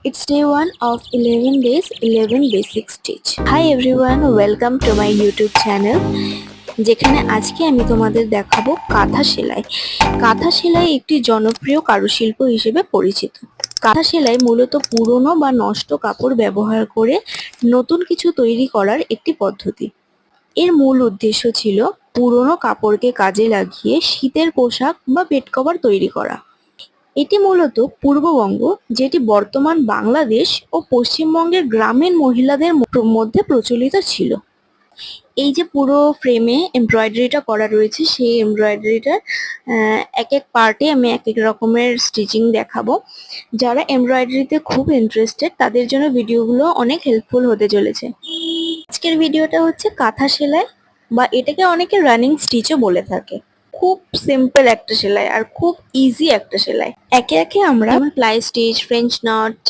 It's day 1 of 11 days, 11 basic stitch. Hi everyone, welcome to my YouTube channel. যেখানে আজকে আমি তোমাদের দেখাবো কাঁথা সেলাই। কাঁথা সেলাই একটি জনপ্রিয় কারুশিল্প হিসেবে পরিচিত। কাঁথা সেলাই মূলত পুরনো বা নষ্ট কাপড় ব্যবহার করে নতুন কিছু তৈরি করার একটি পদ্ধতি। এর মূল উদ্দেশ্য ছিল পুরনো কাপড়কে কাজে লাগিয়ে শীতের পোশাক বা বেড কভার তৈরি করা। এটি মূলত পূর্ববঙ্গ, যেটি বর্তমান বাংলাদেশ ও পশ্চিমবঙ্গের গ্রামীণ মহিলাদের মধ্যে প্রচলিত ছিল। এই যে পুরো ফ্রেমে এমব্রয়ডারিটা করা রয়েছে, সেই এমব্রয়ডারিটার এক এক পার্টে আমি এক এক রকমের স্টিচিং দেখাবো। যারা এমব্রয়ডারিতে খুব ইন্টারেস্টেড তাদের জন্য ভিডিওগুলো অনেক হেল্পফুল হতে চলেছে। আজকের ভিডিওটা হচ্ছে কাঁথা সেলাই, বা এটাকে অনেকে রানিং স্টিচও বলে থাকে। খুব সিম্পল একটা সেলাই আর খুব ইজি একটা সেলাই। একে একে আমরা প্লাই স্টিচ, ফ্রেঞ্চ নট,